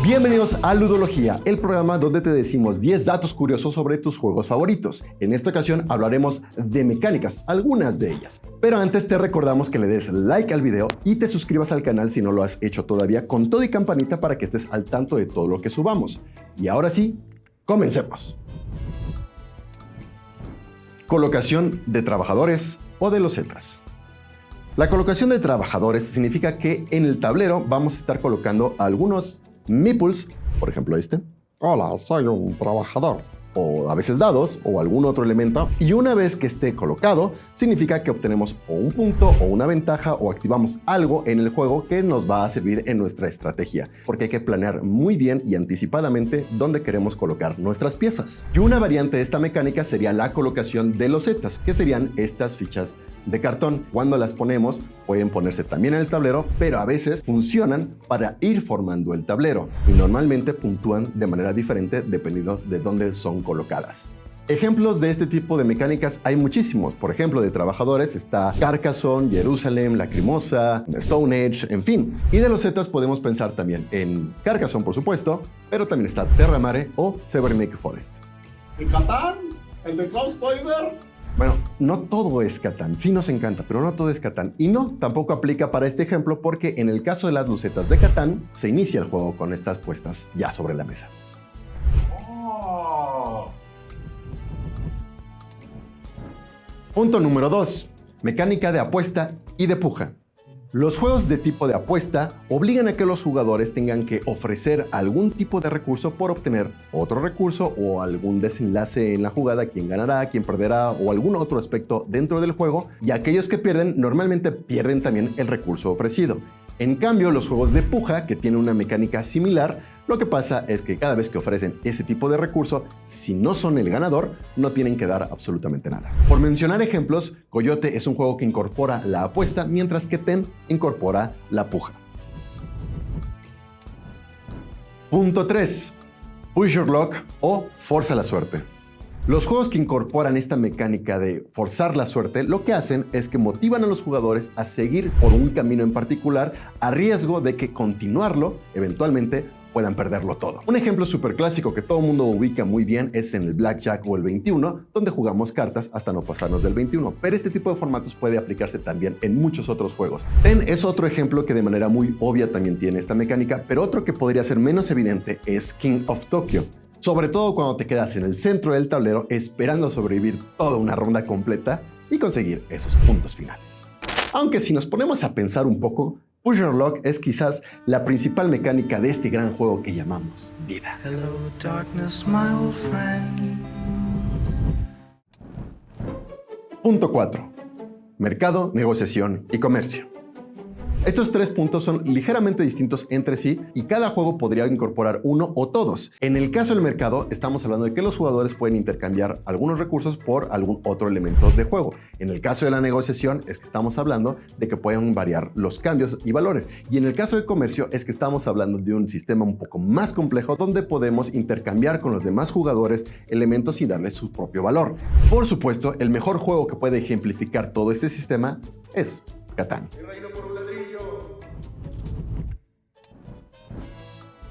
Bienvenidos a Ludología, el programa donde te decimos 10 datos curiosos sobre tus juegos favoritos. En esta ocasión hablaremos de mecánicas, algunas de ellas. Pero antes te recordamos que le des like al video y te suscribas al canal si no lo has hecho todavía, con todo y campanita para que estés al tanto de todo lo que subamos. Y ahora sí, comencemos. Colocación de trabajadores o de losetas. La colocación de trabajadores significa que en el tablero vamos a estar colocando algunos meeples, por ejemplo este. Hola, soy un trabajador. O a veces dados o algún otro elemento. Y una vez que esté colocado, significa que obtenemos o un punto o una ventaja o activamos algo en el juego que nos va a servir en nuestra estrategia. Porque hay que planear muy bien y anticipadamente dónde queremos colocar nuestras piezas. Y una variante de esta mecánica sería la colocación de losetas, que serían estas fichas de cartón. Cuando las ponemos, pueden ponerse también en el tablero, pero a veces funcionan para ir formando el tablero y normalmente puntúan de manera diferente dependiendo de dónde son colocadas. Ejemplos de este tipo de mecánicas hay muchísimos. Por ejemplo, de trabajadores está Carcassonne, Jerusalem, Lacrimosa, Stone Age, en fin. Y de losetas podemos pensar también en Carcassonne, por supuesto, pero también está Terra Mare o Severnake Forest. ¿El Catán? ¿El de Klaus Teuber? Bueno, no todo es Catán, sí nos encanta, pero no todo es Catán. Y no, tampoco aplica para este ejemplo porque en el caso de las losetas de Catán, se inicia el juego con estas puestas ya sobre la mesa. Oh. Punto número 2. Mecánica de apuesta y de puja. Los juegos de tipo de apuesta obligan a que los jugadores tengan que ofrecer algún tipo de recurso por obtener otro recurso o algún desenlace en la jugada, quién ganará, quién perderá o algún otro aspecto dentro del juego, y aquellos que pierden normalmente pierden también el recurso ofrecido. En cambio, los juegos de puja, que tienen una mecánica similar, lo que pasa es que cada vez que ofrecen ese tipo de recurso, si no son el ganador, no tienen que dar absolutamente nada. Por mencionar ejemplos, Coyote es un juego que incorpora la apuesta, mientras que Ten incorpora la puja. Punto 3. Push Your Luck o Forza la Suerte. Los juegos que incorporan esta mecánica de forzar la suerte, lo que hacen es que motivan a los jugadores a seguir por un camino en particular a riesgo de que continuarlo eventualmente puedan perderlo todo. Un ejemplo súper clásico que todo el mundo ubica muy bien es en el Blackjack o el 21, donde jugamos cartas hasta no pasarnos del 21, pero este tipo de formatos puede aplicarse también en muchos otros juegos. Ten es otro ejemplo que de manera muy obvia también tiene esta mecánica, pero otro que podría ser menos evidente es King of Tokyo. Sobre todo cuando te quedas en el centro del tablero esperando sobrevivir toda una ronda completa y conseguir esos puntos finales. Aunque si nos ponemos a pensar un poco, Push Your Luck es quizás la principal mecánica de este gran juego que llamamos vida. Hello, darkness, my old friend. Punto 4. Mercado, negociación y comercio. Estos tres puntos son ligeramente distintos entre sí y cada juego podría incorporar uno o todos. En el caso del mercado, estamos hablando de que los jugadores pueden intercambiar algunos recursos por algún otro elemento de juego. En el caso de la negociación, es que estamos hablando de que pueden variar los cambios y valores. Y en el caso de comercio, es que estamos hablando de un sistema un poco más complejo donde podemos intercambiar con los demás jugadores elementos y darles su propio valor. Por supuesto, el mejor juego que puede ejemplificar todo este sistema es Catán.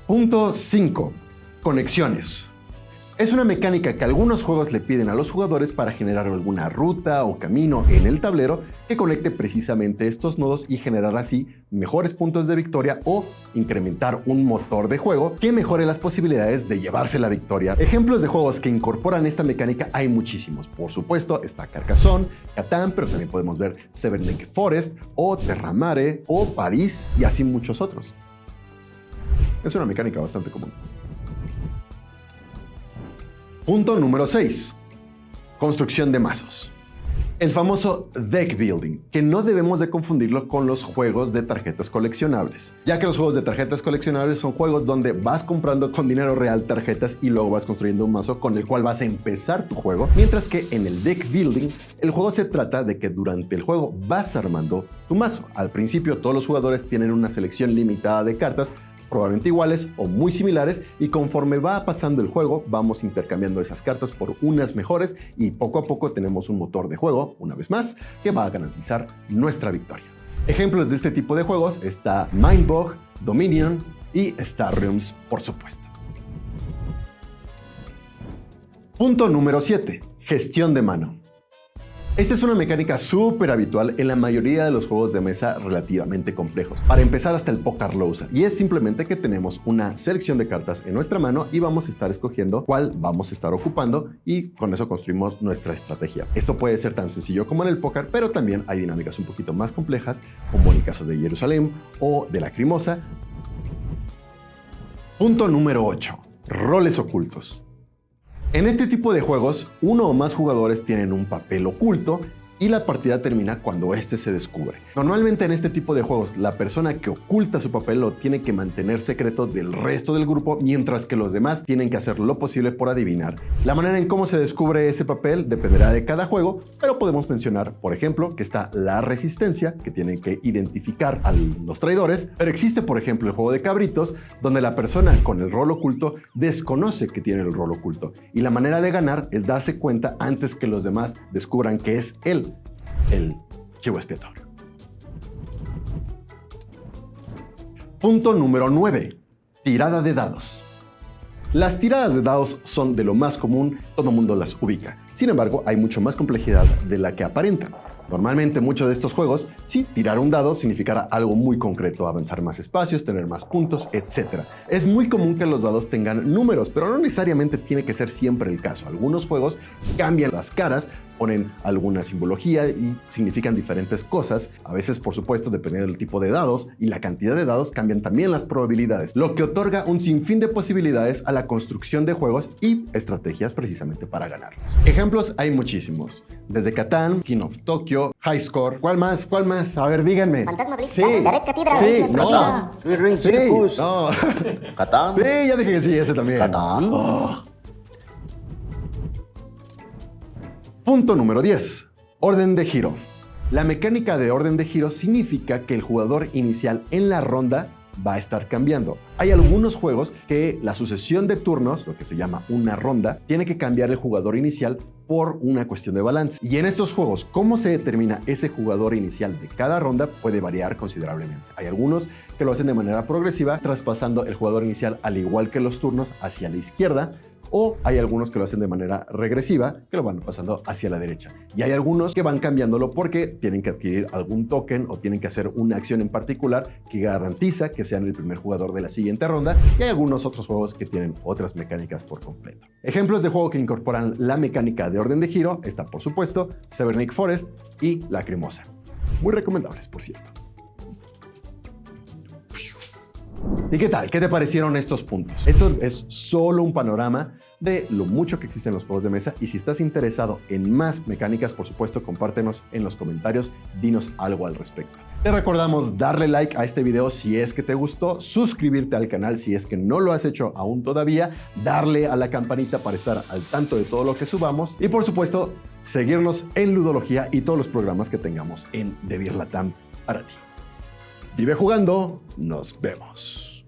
Punto 5. Conexiones. Es una mecánica que algunos juegos le piden a los jugadores para generar alguna ruta o camino en el tablero que conecte precisamente estos nodos y generar así mejores puntos de victoria o incrementar un motor de juego que mejore las posibilidades de llevarse la victoria. Ejemplos de juegos que incorporan esta mecánica hay muchísimos. Por supuesto está Carcassonne, Catán, pero también podemos ver Severnake Forest o Terra Mare o París y así muchos otros. Es una mecánica bastante común. Punto número 6. Construcción de mazos. El famoso deck building, que no debemos de confundirlo con los juegos de tarjetas coleccionables, ya que los juegos de tarjetas coleccionables son juegos donde vas comprando con dinero real tarjetas y luego vas construyendo un mazo con el cual vas a empezar tu juego, mientras que en el deck building el juego se trata de que durante el juego vas armando tu mazo. Al principio todos los jugadores tienen una selección limitada de cartas, probablemente iguales o muy similares, y conforme va pasando el juego vamos intercambiando esas cartas por unas mejores y poco a poco tenemos un motor de juego, una vez más, que va a garantizar nuestra victoria. Ejemplos de este tipo de juegos está Mindbog, Dominion y Star Realms, por supuesto. Punto número 7. Gestión de mano. Esta es una mecánica súper habitual en la mayoría de los juegos de mesa relativamente complejos. Para empezar, hasta el Poker lo usa, y es simplemente que tenemos una selección de cartas en nuestra mano y vamos a estar escogiendo cuál vamos a estar ocupando, y con eso construimos nuestra estrategia. Esto puede ser tan sencillo como en el póker, pero también hay dinámicas un poquito más complejas, como en el caso de Jerusalén o de Lacrimosa. Punto número 8. Roles ocultos. En este tipo de juegos, uno o más jugadores tienen un papel oculto y la partida termina cuando este se descubre. Normalmente en este tipo de juegos, la persona que oculta su papel lo tiene que mantener secreto del resto del grupo, mientras que los demás tienen que hacer lo posible por adivinar. La manera en cómo se descubre ese papel dependerá de cada juego, pero podemos mencionar, por ejemplo, que está la resistencia, que tienen que identificar a los traidores, pero existe, por ejemplo, el juego de cabritos, donde la persona con el rol oculto desconoce que tiene el rol oculto, y la manera de ganar es darse cuenta antes que los demás descubran que es él el chivo expiatorio. Punto número 9. Tirada de dados. Las tiradas de dados son de lo más común, todo el mundo las ubica. Sin embargo, hay mucho más complejidad de la que aparentan. Normalmente muchos de estos juegos, sí, tirar un dado significará algo muy concreto, avanzar más espacios, tener más puntos, etc. Es muy común que los dados tengan números, pero no necesariamente tiene que ser siempre el caso. Algunos juegos cambian las caras, ponen alguna simbología y significan diferentes cosas. A veces, por supuesto, dependiendo del tipo de dados y la cantidad de dados, cambian también las probabilidades, lo que otorga un sinfín de posibilidades a la construcción de juegos y estrategias precisamente para ganarlos. Ejemplos hay muchísimos. Desde Catán, King of Tokyo, High Score. ¿Cuál más? ¿Cuál más? A ver, díganme. Fantasma Blitz, Sí. The Red Cathedral, Sí, Red no. Cathedral. Three Ring Sí, Circus. no. Catán. Sí, ya dije que sí, ese también. Catán. Oh. Punto número 10. Orden de giro. La mecánica de orden de giro significa que el jugador inicial en la ronda va a estar cambiando. Hay algunos juegos que la sucesión de turnos, lo que se llama una ronda, tiene que cambiar el jugador inicial por una cuestión de balance. Y en estos juegos, cómo se determina ese jugador inicial de cada ronda puede variar considerablemente. Hay algunos que lo hacen de manera progresiva, traspasando el jugador inicial al igual que los turnos hacia la izquierda, o hay algunos que lo hacen de manera regresiva, que lo van pasando hacia la derecha. Y hay algunos que van cambiándolo porque tienen que adquirir algún token o tienen que hacer una acción en particular que garantiza que sean el primer jugador de la siguiente ronda, y hay algunos otros juegos que tienen otras mecánicas por completo. Ejemplos de juego que incorporan la mecánica de orden de giro está, por supuesto, Severnic Forest y Lacrimosa. Muy recomendables, por cierto. ¿Y qué tal? ¿Qué te parecieron estos puntos? Esto es solo un panorama de lo mucho que existen los juegos de mesa, y si estás interesado en más mecánicas, por supuesto, compártenos en los comentarios, dinos algo al respecto. Te recordamos darle like a este video si es que te gustó, suscribirte al canal si es que no lo has hecho aún todavía, darle a la campanita para estar al tanto de todo lo que subamos y, por supuesto, seguirnos en Ludología y todos los programas que tengamos en The Beer Latam para ti. Vive jugando, nos vemos.